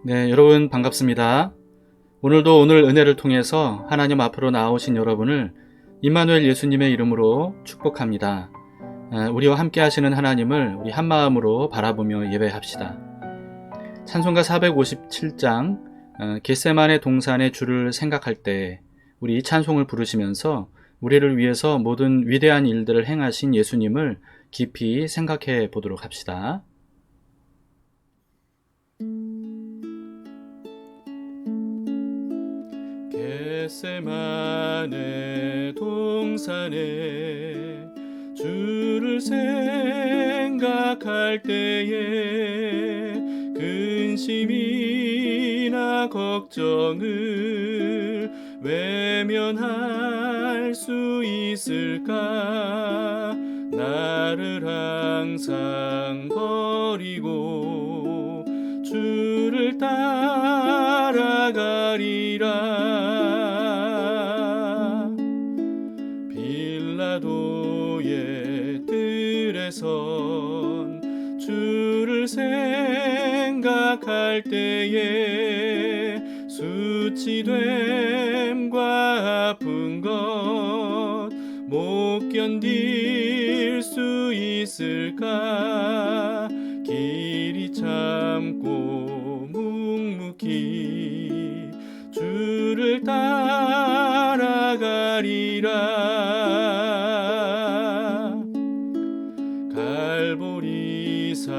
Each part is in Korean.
네, 여러분 반갑습니다. 오늘도 오늘 은혜를 통해서 하나님 앞으로 나오신 여러분을 임마누엘 예수님의 이름으로 축복합니다. 우리와 함께 하시는 하나님을 우리 한마음으로 바라보며 예배합시다. 찬송가 457장 겟세마네 동산의 주를 생각할 때 우리 이 찬송을 부르시면서 우리를 위해서 모든 위대한 일들을 행하신 예수님을 깊이 생각해 보도록 합시다. 겟세마네 동산에 주를 생각할 때에 근심이나 걱정을 외면할 수 있을까? 나를 항상 버리고 주를 따라가리라. 빌라도의 뜰에선 주를 생각할 때에 수치됨과 아픈 것 못 견딜 수 있을까? 길이 참고 묵묵히 주를 따라가리라. 갈보리산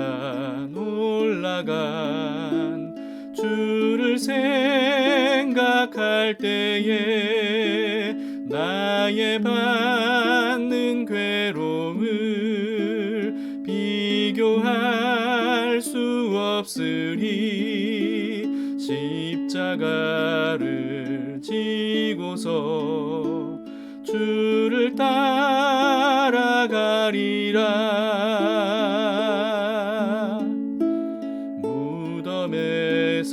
올라간 주를 생각할 때에 나의 받는 괴로움을 비교할 수 없으리. 십자가를 지고서 주를 따라가리라. 무덤에서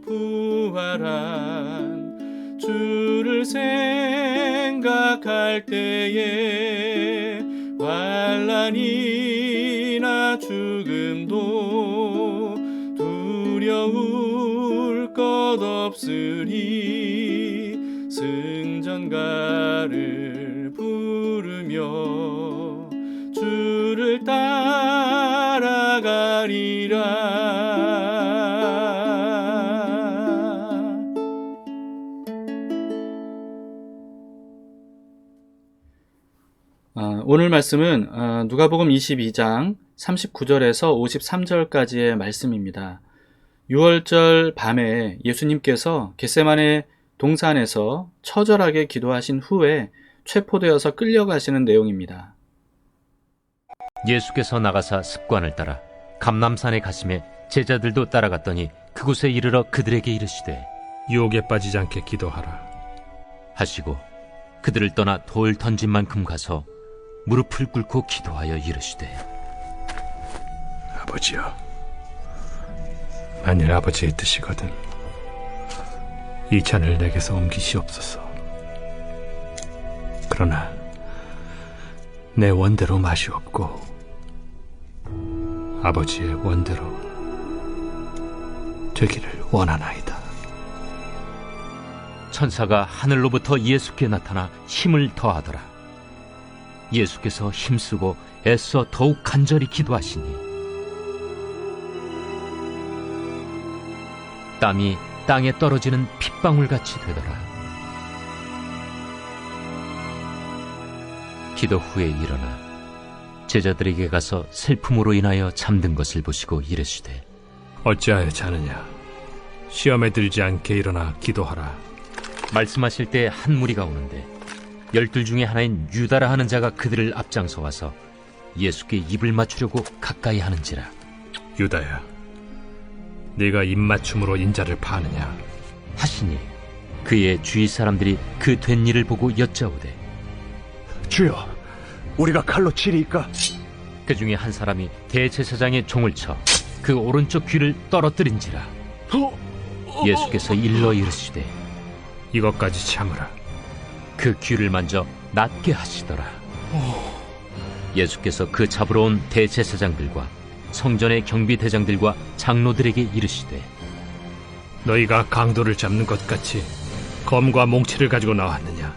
부활한 주를 생각할 때에 환난이나 죽음도 두려울 것 없으리. 승전가를 부르며 주를 따라가리라. 오늘 말씀은 누가복음 22장 39절에서 53절까지의 말씀입니다. 6월절 밤에 예수님께서 겟세마네 동산에서 처절하게 기도하신 후에 체포되어서 끌려가시는 내용입니다. 예수께서 나가사 습관을 따라 감람산에 가시매 제자들도 따라갔더니 그곳에 이르러 그들에게 이르시되 유혹에 빠지지 않게 기도하라 하시고 그들을 떠나 돌 던진 만큼 가서 무릎을 꿇고 기도하여 이르시되 아버지여, 만일 아버지의 뜻이거든 이 잔을 내게서 옮기시옵소서. 그러나 내 원대로 마시옵고 아버지의 원대로 되기를 원하나이다. 천사가 하늘로부터 예수께 나타나 힘을 더하더라. 예수께서 힘쓰고 애써 더욱 간절히 기도하시니 땀이 땅에 떨어지는 핏방울같이 되더라. 기도 후에 일어나 제자들에게 가서 슬픔으로 인하여 잠든 것을 보시고 이르시되 어찌하여 자느냐? 시험에 들지 않게 일어나 기도하라. 말씀하실 때 한 무리가 오는데 12 중에 하나인 유다라 하는 자가 그들을 앞장서 와서 예수께 입을 맞추려고 가까이 하는지라. 유다야, 네가 입맞춤으로 인자를 파느냐? 하시니 그의 주위 사람들이 그 된 일을 보고 여짜오되 주여, 우리가 칼로 치리이까? 그 중에 한 사람이 대제사장의 종을 쳐 그 오른쪽 귀를 떨어뜨린지라. 예수께서 일러 이르시되 이것까지 참으라. 그 귀를 만져 낫게 하시더라. 예수께서 그 잡으러 온 대제사장들과 성전의 경비대장들과 장로들에게 이르시되 너희가 강도를 잡는 것 같이 검과 몽치를 가지고 나왔느냐?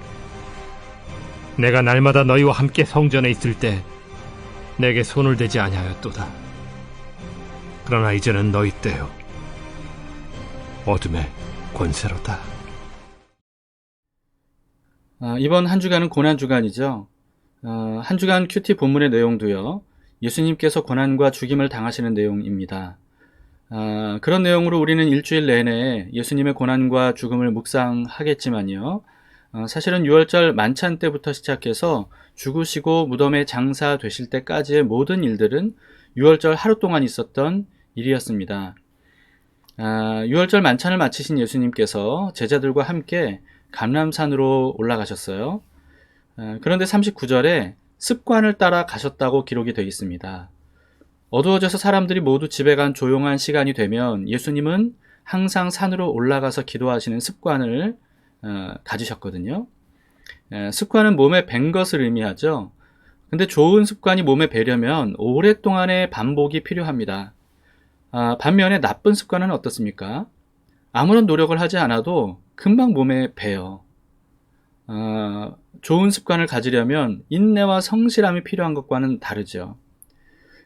내가 날마다 너희와 함께 성전에 있을 때 내게 손을 대지 아니하였도다. 그러나 이제는 너희 때요 어둠의 권세로다. 이번 한 주간은 고난주간이죠. 한 주간 큐티 본문의 내용도요, 예수님께서 고난과 죽임을 당하시는 내용입니다. 그런 내용으로 우리는 일주일 내내 예수님의 고난과 죽음을 묵상하겠지만요, 사실은 6월절 만찬 때부터 시작해서 죽으시고 무덤에 장사되실 때까지의 모든 일들은 6월절 하루 동안 있었던 일이었습니다. 6월절 만찬을 마치신 예수님께서 제자들과 함께 감람산으로 올라가셨어요. 그런데 39절에 습관을 따라 가셨다고 기록이 되어 있습니다. 어두워져서 사람들이 모두 집에 간 조용한 시간이 되면 예수님은 항상 산으로 올라가서 기도하시는 습관을 가지셨거든요. 습관은 몸에 밴 것을 의미하죠. 근데 좋은 습관이 몸에 배려면 오랫동안의 반복이 필요합니다. 반면에 나쁜 습관은 어떻습니까? 아무런 노력을 하지 않아도 금방 몸에 배요. 좋은 습관을 가지려면 인내와 성실함이 필요한 것과는 다르죠.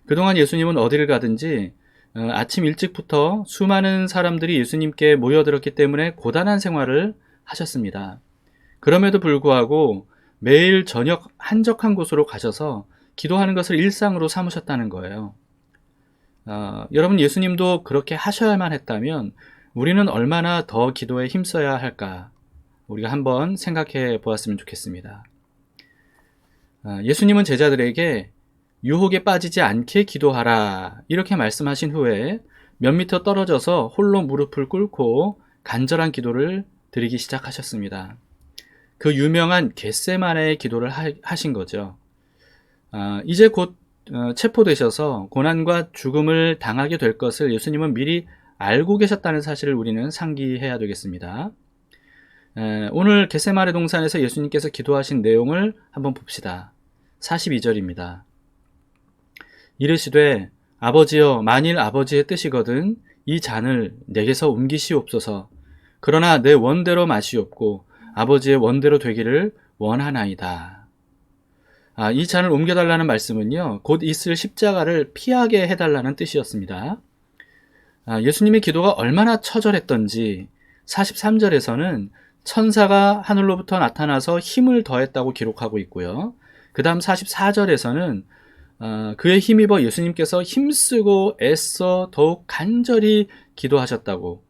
그동안 예수님은 어디를 가든지 아침 일찍부터 수많은 사람들이 예수님께 모여들었기 때문에 고단한 생활을 하셨습니다. 그럼에도 불구하고 매일 저녁 한적한 곳으로 가셔서 기도하는 것을 일상으로 삼으셨다는 거예요. 여러분, 예수님도 그렇게 하셔야만 했다면 우리는 얼마나 더 기도에 힘써야 할까, 우리가 한번 생각해 보았으면 좋겠습니다. 예수님은 제자들에게 유혹에 빠지지 않게 기도하라, 이렇게 말씀하신 후에 몇 미터 떨어져서 홀로 무릎을 꿇고 간절한 기도를 드리기 시작하셨습니다. 그 유명한 겟세마네의 기도를 하신 거죠. 이제 곧 체포되셔서 고난과 죽음을 당하게 될 것을 예수님은 미리 알고 계셨다는 사실을 우리는 상기해야 되겠습니다. 오늘 겟세마네 동산에서 예수님께서 기도하신 내용을 한번 봅시다. 42절입니다. 이르시되 아버지여, 만일 아버지의 뜻이거든 이 잔을 내게서 옮기시옵소서. 그러나 내 원대로 마시옵고 아버지의 원대로 되기를 원하나이다. 이 잔을 옮겨달라는 말씀은요, 곧 있을 십자가를 피하게 해달라는 뜻이었습니다. 예수님의 기도가 얼마나 처절했던지 43절에서는 천사가 하늘로부터 나타나서 힘을 더했다고 기록하고 있고요. 그 다음 44절에서는 그에 힘입어 예수님께서 힘쓰고 애써 더욱 간절히 기도하셨다고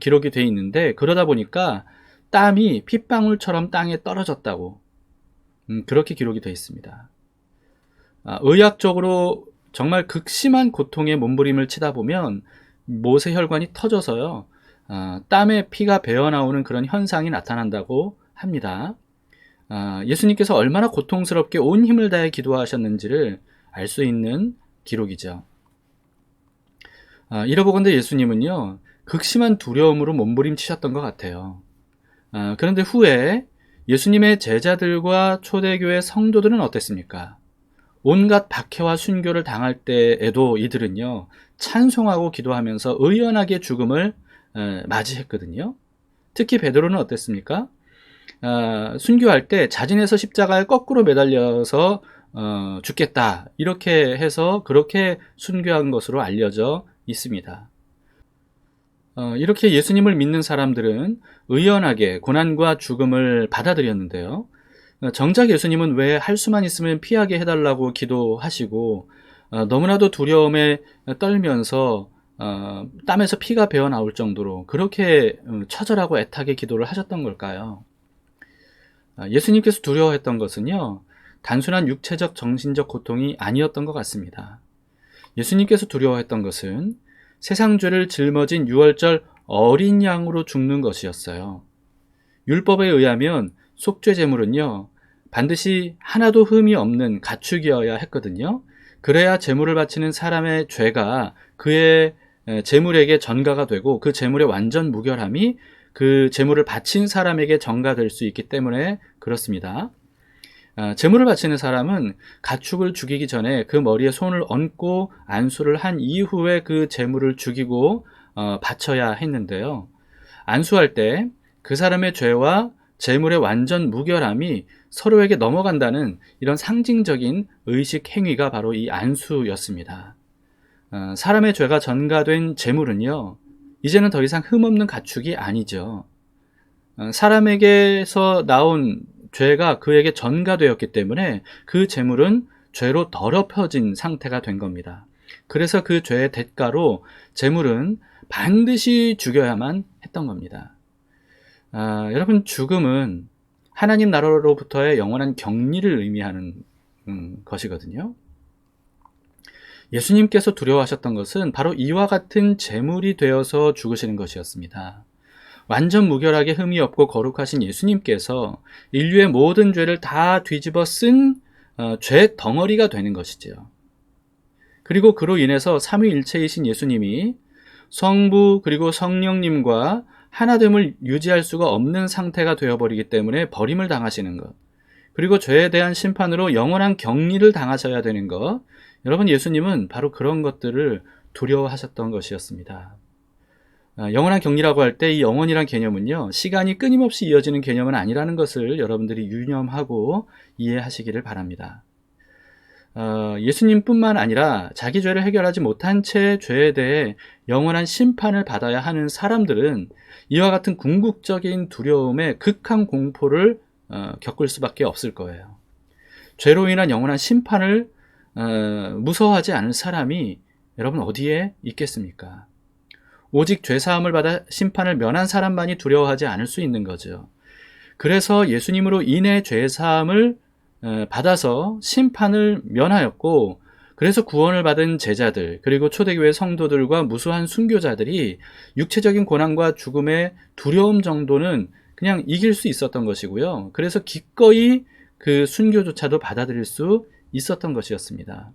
기록이 되어 있는데, 그러다 보니까 땀이 핏방울처럼 땅에 떨어졌다고 그렇게 기록이 되어 있습니다. 의학적으로 정말 극심한 고통에 몸부림을 치다 보면 모세혈관이 터져서요, 땀에 피가 배어나오는 그런 현상이 나타난다고 합니다. 예수님께서 얼마나 고통스럽게 온 힘을 다해 기도하셨는지를 알 수 있는 기록이죠. 이러보건대 예수님은요, 극심한 두려움으로 몸부림치셨던 것 같아요. 그런데 후에 예수님의 제자들과 초대교회 성도들은 어땠습니까? 온갖 박해와 순교를 당할 때에도 이들은요, 찬송하고 기도하면서 의연하게 죽음을 맞이했거든요. 특히 베드로는 어땠습니까? 순교할 때 자진해서 십자가에 거꾸로 매달려서 죽겠다, 이렇게 해서 그렇게 순교한 것으로 알려져 있습니다. 이렇게 예수님을 믿는 사람들은 의연하게 고난과 죽음을 받아들였는데요. 정작 예수님은 왜 할 수만 있으면 피하게 해달라고 기도하시고 너무나도 두려움에 떨면서 땀에서 피가 배어 나올 정도로 그렇게 처절하고 애타게 기도를 하셨던 걸까요? 예수님께서 두려워했던 것은요, 단순한 육체적 정신적 고통이 아니었던 것 같습니다. 예수님께서 두려워했던 것은 세상 죄를 짊어진 유월절 어린 양으로 죽는 것이었어요. 율법에 의하면 속죄 제물은요, 반드시 하나도 흠이 없는 가축이어야 했거든요. 그래야 제물을 바치는 사람의 죄가 그의 제물에게 전가가 되고 그 제물의 완전 무결함이 그 제물을 바친 사람에게 전가될 수 있기 때문에 그렇습니다. 제물을 바치는 사람은 가축을 죽이기 전에 그 머리에 손을 얹고 안수를 한 이후에 그 제물을 죽이고 바쳐야 했는데요. 안수할 때 그 사람의 죄와 제물의 완전 무결함이 서로에게 넘어간다는 이런 상징적인 의식 행위가 바로 이 안수였습니다. 사람의 죄가 전가된 제물은요, 이제는 더 이상 흠없는 가축이 아니죠. 사람에게서 나온 죄가 그에게 전가되었기 때문에 그 제물은 죄로 더럽혀진 상태가 된 겁니다. 그래서 그 죄의 대가로 제물은 반드시 죽여야만 했던 겁니다. 여러분, 죽음은 하나님 나라로부터의 영원한 격리를 의미하는 것이거든요. 예수님께서 두려워하셨던 것은 바로 이와 같은 제물이 되어서 죽으시는 것이었습니다. 완전 무결하게 흠이 없고 거룩하신 예수님께서 인류의 모든 죄를 다 뒤집어 쓴 죄 덩어리가 되는 것이죠. 그리고 그로 인해서 삼위일체이신 예수님이 성부 그리고 성령님과 하나됨을 유지할 수가 없는 상태가 되어버리기 때문에 버림을 당하시는 것, 그리고 죄에 대한 심판으로 영원한 격리를 당하셔야 되는 것, 여러분, 예수님은 바로 그런 것들을 두려워하셨던 것이었습니다. 영원한 격리라고 할 때 이 영원이란 개념은요, 시간이 끊임없이 이어지는 개념은 아니라는 것을 여러분들이 유념하고 이해하시기를 바랍니다. 예수님뿐만 아니라 자기 죄를 해결하지 못한 채 죄에 대해 영원한 심판을 받아야 하는 사람들은 이와 같은 궁극적인 두려움에 극한 공포를 겪을 수밖에 없을 거예요. 죄로 인한 영원한 심판을 무서워하지 않은 사람이 여러분 어디에 있겠습니까? 오직 죄사함을 받아 심판을 면한 사람만이 두려워하지 않을 수 있는 거죠. 그래서 예수님으로 인해 죄사함을 받아서 심판을 면하였고, 그래서 구원을 받은 제자들 그리고 초대교회 성도들과 무수한 순교자들이 육체적인 고난과 죽음의 두려움 정도는 그냥 이길 수 있었던 것이고요. 그래서 기꺼이 그 순교조차도 받아들일 수 있었던 것이었습니다.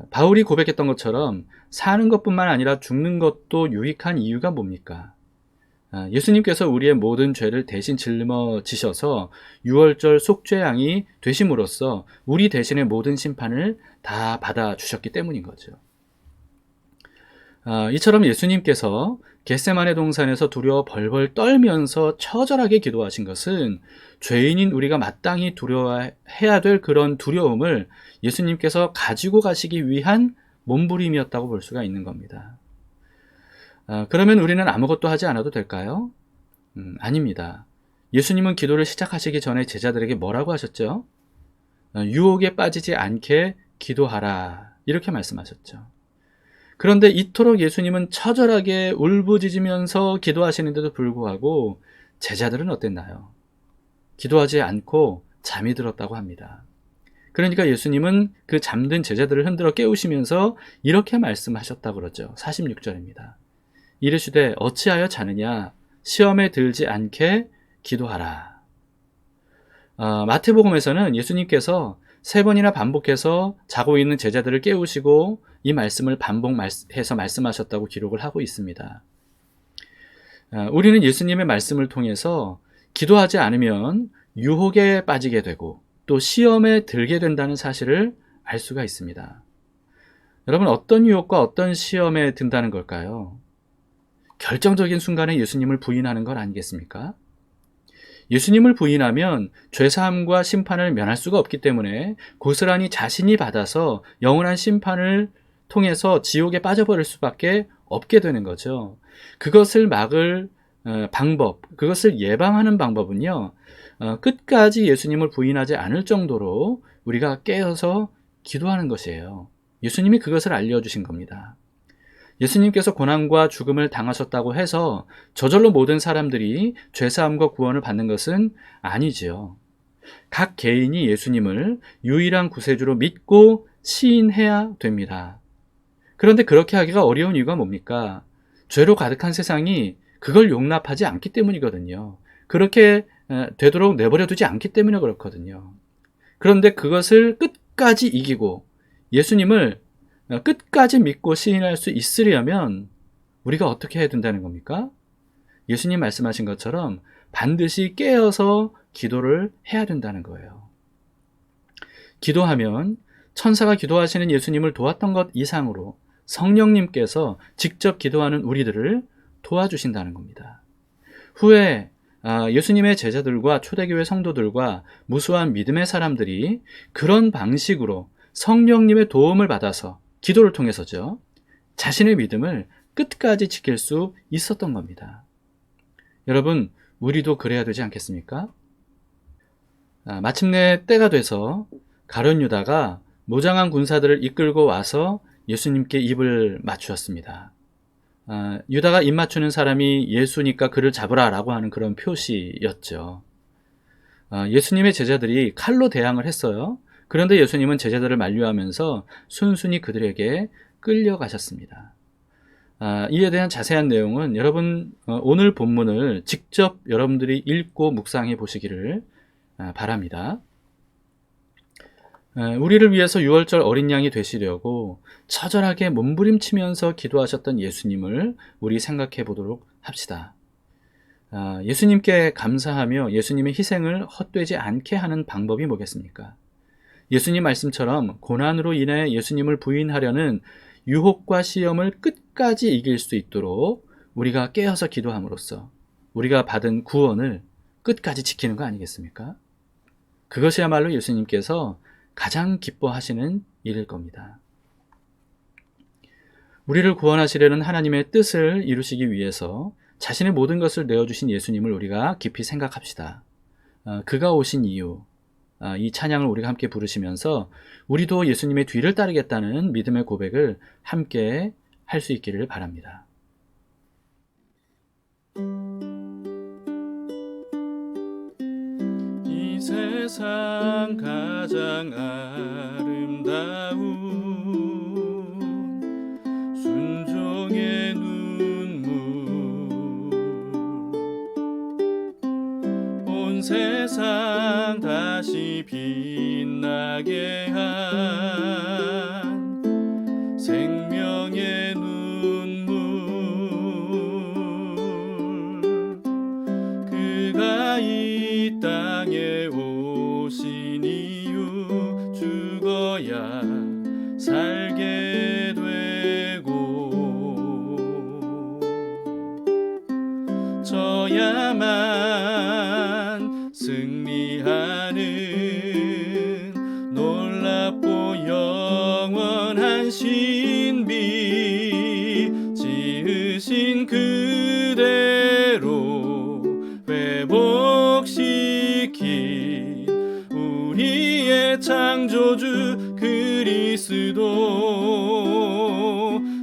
바울이 고백했던 것처럼 사는 것뿐만 아니라 죽는 것도 유익한 이유가 뭡니까? 예수님께서 우리의 모든 죄를 대신 짊어지셔서 유월절 속죄양이 되심으로써 우리 대신의 모든 심판을 다 받아주셨기 때문인 거죠. 이처럼 예수님께서 겟세마네 동산에서 두려워 벌벌 떨면서 처절하게 기도하신 것은 죄인인 우리가 마땅히 두려워해야 될 그런 두려움을 예수님께서 가지고 가시기 위한 몸부림이었다고 볼 수가 있는 겁니다. 그러면 우리는 아무것도 하지 않아도 될까요? 아닙니다. 예수님은 기도를 시작하시기 전에 제자들에게 뭐라고 하셨죠? 유혹에 빠지지 않게 기도하라, 이렇게 말씀하셨죠. 그런데 이토록 예수님은 처절하게 울부짖으면서 기도하시는데도 불구하고 제자들은 어땠나요? 기도하지 않고 잠이 들었다고 합니다. 그러니까 예수님은 그 잠든 제자들을 흔들어 깨우시면서 이렇게 말씀하셨다고 그러죠. 46절입니다. 이르시되 어찌하여 자느냐, 시험에 들지 않게 기도하라. 마태복음에서는 예수님께서 3번이나 반복해서 자고 있는 제자들을 깨우시고 이 말씀을 반복해서 말씀하셨다고 기록을 하고 있습니다. 우리는 예수님의 말씀을 통해서 기도하지 않으면 유혹에 빠지게 되고 또 시험에 들게 된다는 사실을 알 수가 있습니다. 여러분, 어떤 유혹과 어떤 시험에 든다는 걸까요? 결정적인 순간에 예수님을 부인하는 것 아니겠습니까? 예수님을 부인하면 죄사함과 심판을 면할 수가 없기 때문에 고스란히 자신이 받아서 영원한 심판을 통해서 지옥에 빠져버릴 수밖에 없게 되는 거죠. 그것을 막을 방법, 그것을 예방하는 방법은요, 끝까지 예수님을 부인하지 않을 정도로 우리가 깨어서 기도하는 것이에요. 예수님이 그것을 알려주신 겁니다. 예수님께서 고난과 죽음을 당하셨다고 해서 저절로 모든 사람들이 죄사함과 구원을 받는 것은 아니지요. 각 개인이 예수님을 유일한 구세주로 믿고 시인해야 됩니다. 그런데 그렇게 하기가 어려운 이유가 뭡니까? 죄로 가득한 세상이 그걸 용납하지 않기 때문이거든요. 그렇게 되도록 내버려 두지 않기 때문에 그렇거든요. 그런데 그것을 끝까지 이기고 예수님을 끝까지 믿고 시인할 수 있으려면 우리가 어떻게 해야 된다는 겁니까? 예수님 말씀하신 것처럼 반드시 깨어서 기도를 해야 된다는 거예요. 기도하면 천사가 기도하시는 예수님을 도왔던 것 이상으로 성령님께서 직접 기도하는 우리들을 도와주신다는 겁니다. 후에 예수님의 제자들과 초대교회 성도들과 무수한 믿음의 사람들이 그런 방식으로 성령님의 도움을 받아서 기도를 통해서죠, 자신의 믿음을 끝까지 지킬 수 있었던 겁니다. 여러분, 우리도 그래야 되지 않겠습니까? 마침내 때가 돼서 가룟 유다가 무장한 군사들을 이끌고 와서 예수님께 입을 맞추었습니다. 유다가 입 맞추는 사람이 예수니까 그를 잡으라라고 하는 그런 표시였죠. 예수님의 제자들이 칼로 대항을 했어요. 그런데 예수님은 제자들을 만류하면서 순순히 그들에게 끌려가셨습니다. 이에 대한 자세한 내용은 여러분 오늘 본문을 직접 여러분들이 읽고 묵상해 보시기를 바랍니다. 우리를 위해서 유월절 어린 양이 되시려고 처절하게 몸부림치면서 기도하셨던 예수님을 우리 생각해 보도록 합시다. 예수님께 감사하며 예수님의 희생을 헛되지 않게 하는 방법이 뭐겠습니까? 예수님 말씀처럼 고난으로 인해 예수님을 부인하려는 유혹과 시험을 끝까지 이길 수 있도록 우리가 깨어서 기도함으로써 우리가 받은 구원을 끝까지 지키는 거 아니겠습니까? 그것이야말로 예수님께서 가장 기뻐하시는 일일 겁니다. 우리를 구원하시려는 하나님의 뜻을 이루시기 위해서 자신의 모든 것을 내어주신 예수님을 우리가 깊이 생각합시다. 그가 오신 이유, 이 찬양을 우리가 함께 부르시면서 우리도 예수님의 뒤를 따르겠다는 믿음의 고백을 함께 할 수 있기를 바랍니다. 이 세상 가장 아름다운 순종의 눈물, 온 세상 다시 빛나게 한 생명의 눈물, 그가 이 땅에 오신 이유, 죽어야 살게 되고 져야만 승리하는 놀랍고 영원한 신비, 지으신 그대로 회복시킨 우리의 창조주 그리스도,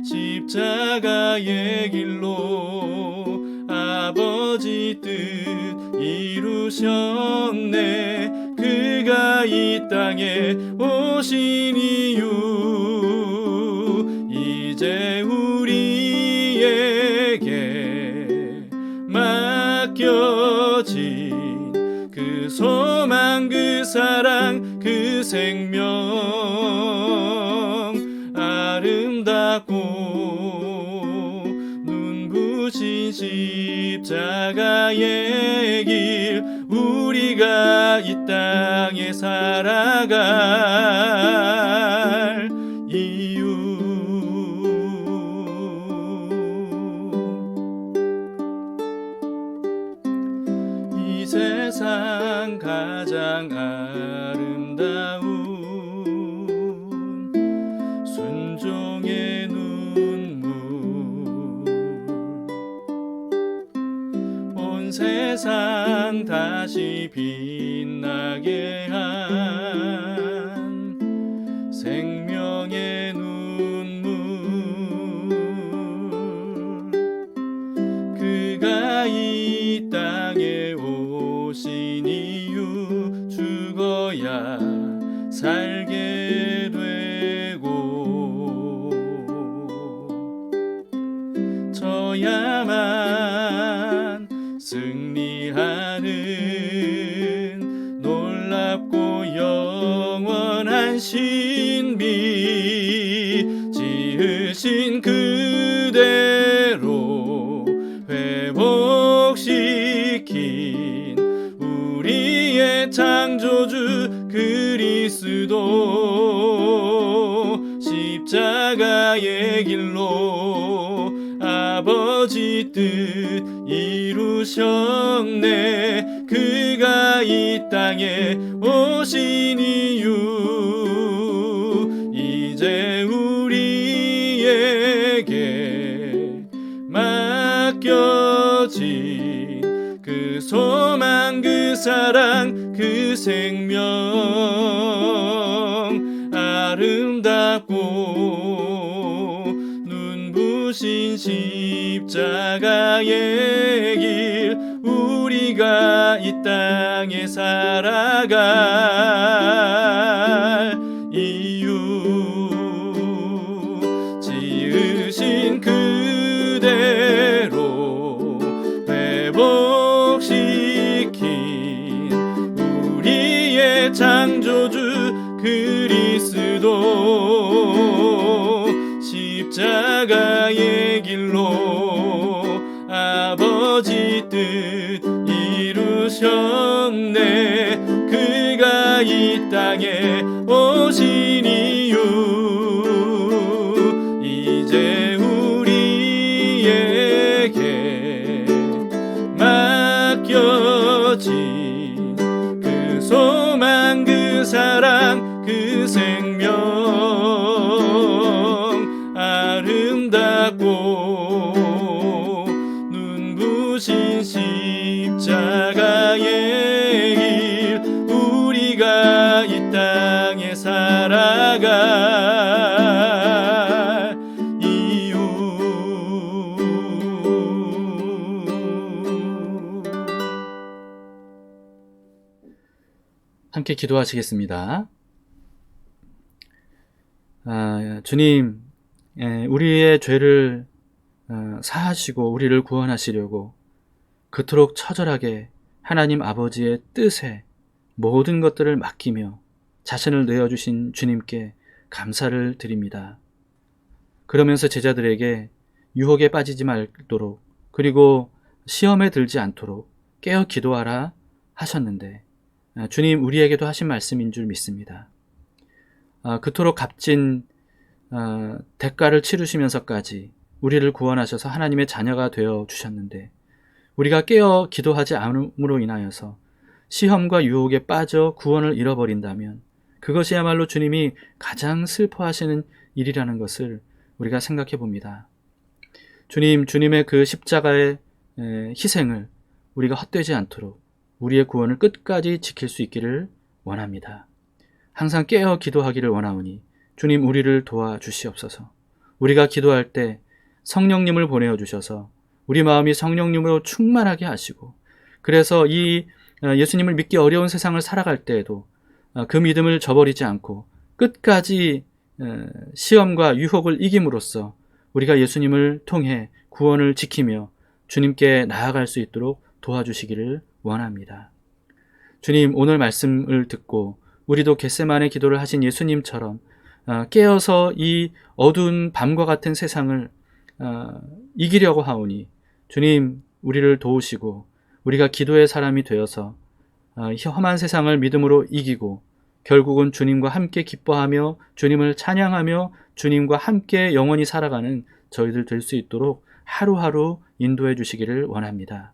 십자가의 길로 아버지 뜻 이루셨네. 그가 이 땅에 오신 이유, 이제 우리에게 맡겨진 그 소망, 그 사랑, 그 생명, 아름답고 눈부신 십자가의 길, 우리가 이 땅에 살아갈 이유. 이 세상 가장 아름다운 순종의 눈물, 온 세상 다시 빛나게 한 생명의 눈물, 그가 이 땅에 오신 이유, 죽어야 살게 되고 져야만 승리하는 놀랍고 영원한 신비, 십자가의 길로 아버지 뜻 이루셨네. 그가 이 땅에 오신 이유 이제 우리에게 맡겨진 그 소망, 그 사랑, 그 생명, 아름답고 눈부신 십자가의 길, 우리가 이 땅에 살아갈 이유, 지으신 그대로 회복시킨 우리의 창조주 그리스도, 십자가의 길로 아버지 뜻 이루셨네. 그가 이 땅에 오신 이유 이제 우리에게 맡겨진 그 소망, 그 사랑, 그 생명, 아름답고 눈부신 십자가의 길, 우리가 이 땅에 살아갈 이유. 함께 기도하시겠습니다. 주님, 우리의 죄를 사하시고 우리를 구원하시려고 그토록 처절하게 하나님 아버지의 뜻에 모든 것들을 맡기며 자신을 내어주신 주님께 감사를 드립니다. 그러면서 제자들에게 유혹에 빠지지 말도록, 그리고 시험에 들지 않도록 깨어 기도하라 하셨는데, 주님 우리에게도 하신 말씀인 줄 믿습니다. 그토록 값진 대가를 치르시면서까지 우리를 구원하셔서 하나님의 자녀가 되어 주셨는데, 우리가 깨어 기도하지 않음으로 인하여서 시험과 유혹에 빠져 구원을 잃어버린다면 그것이야말로 주님이 가장 슬퍼하시는 일이라는 것을 우리가 생각해 봅니다. 주님의 그 십자가의 희생을 우리가 헛되지 않도록 우리의 구원을 끝까지 지킬 수 있기를 원합니다. 항상 깨어 기도하기를 원하오니 주님 우리를 도와주시옵소서. 우리가 기도할 때 성령님을 보내어 주셔서 우리 마음이 성령님으로 충만하게 하시고, 그래서 이 예수님을 믿기 어려운 세상을 살아갈 때에도 그 믿음을 저버리지 않고 끝까지 시험과 유혹을 이김으로써 우리가 예수님을 통해 구원을 지키며 주님께 나아갈 수 있도록 도와주시기를 원합니다. 주님, 오늘 말씀을 듣고 우리도 겟세마네 기도를 하신 예수님처럼 깨어서 이 어두운 밤과 같은 세상을 이기려고 하오니 주님 우리를 도우시고 우리가 기도의 사람이 되어서 험한 세상을 믿음으로 이기고 결국은 주님과 함께 기뻐하며 주님을 찬양하며 주님과 함께 영원히 살아가는 저희들 될 수 있도록 하루하루 인도해 주시기를 원합니다.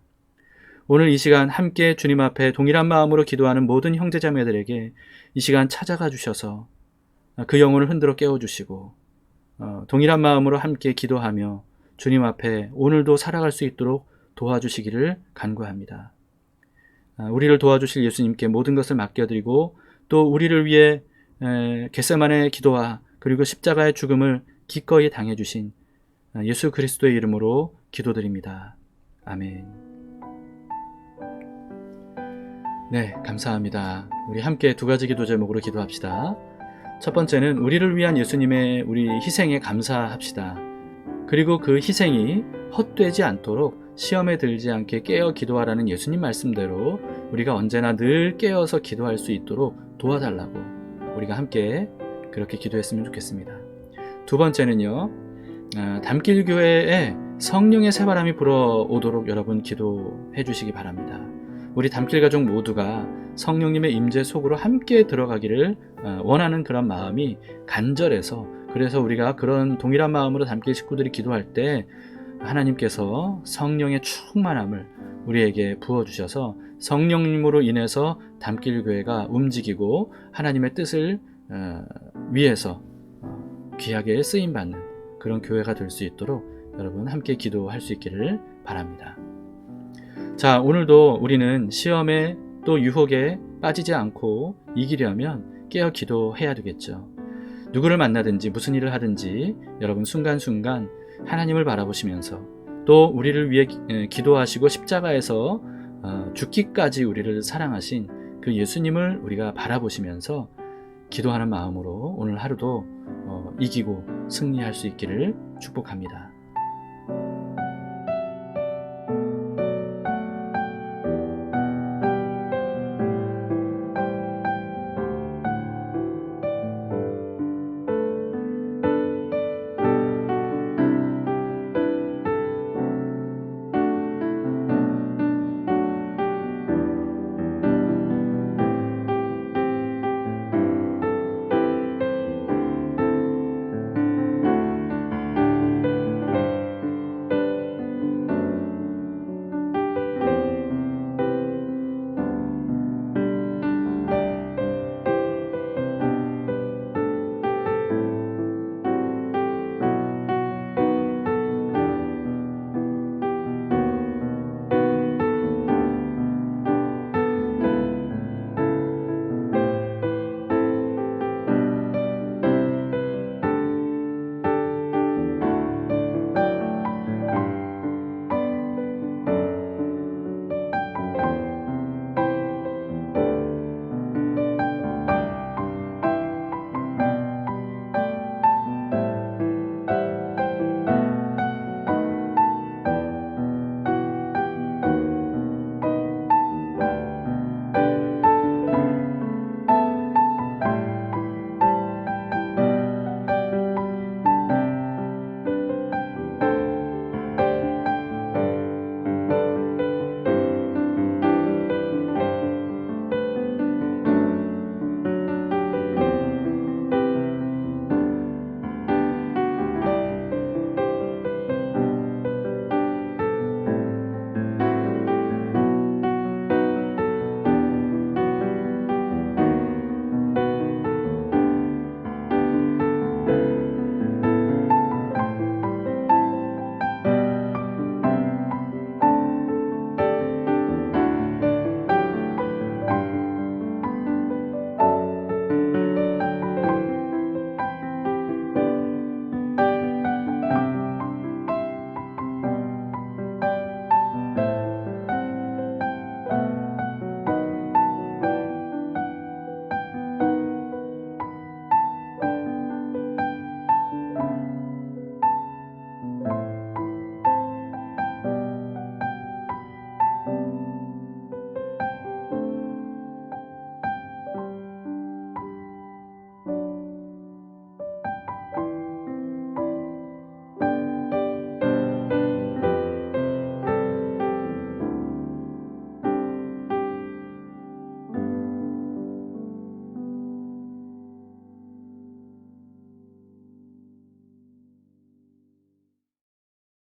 오늘 이 시간 함께 주님 앞에 동일한 마음으로 기도하는 모든 형제자매들에게 이 시간 찾아가 주셔서 그 영혼을 흔들어 깨워주시고 동일한 마음으로 함께 기도하며 주님 앞에 오늘도 살아갈 수 있도록 도와주시기를 간구합니다. 우리를 도와주실 예수님께 모든 것을 맡겨드리고 또 우리를 위해 겟세마네 기도와 그리고 십자가의 죽음을 기꺼이 당해주신 예수 그리스도의 이름으로 기도드립니다. 아멘. 네, 감사합니다. 우리 함께 두 가지 기도 제목으로 기도합시다. 첫 번째는 우리를 위한 예수님의 우리 희생에 감사합시다. 그리고 그 희생이 헛되지 않도록 시험에 들지 않게 깨어 기도하라는 예수님 말씀대로 우리가 언제나 늘 깨어서 기도할 수 있도록 도와달라고 우리가 함께 그렇게 기도했으면 좋겠습니다. 두 번째는요, 담길교회에 성령의 새바람이 불어오도록 여러분 기도해 주시기 바랍니다. 우리 담길 가족 모두가 성령님의 임재 속으로 함께 들어가기를 원하는 그런 마음이 간절해서, 그래서 우리가 그런 동일한 마음으로 담길 식구들이 기도할 때 하나님께서 성령의 충만함을 우리에게 부어주셔서 성령님으로 인해서 담길 교회가 움직이고 하나님의 뜻을 위해서 귀하게 쓰임받는 그런 교회가 될 수 있도록 여러분 함께 기도할 수 있기를 바랍니다. 자, 오늘도 우리는 시험에 또 유혹에 빠지지 않고 이기려면 깨어 기도해야 되겠죠. 누구를 만나든지 무슨 일을 하든지 여러분 순간순간 하나님을 바라보시면서 또 우리를 위해 기도하시고 십자가에서 죽기까지 우리를 사랑하신 그 예수님을 우리가 바라보시면서 기도하는 마음으로 오늘 하루도 이기고 승리할 수 있기를 축복합니다.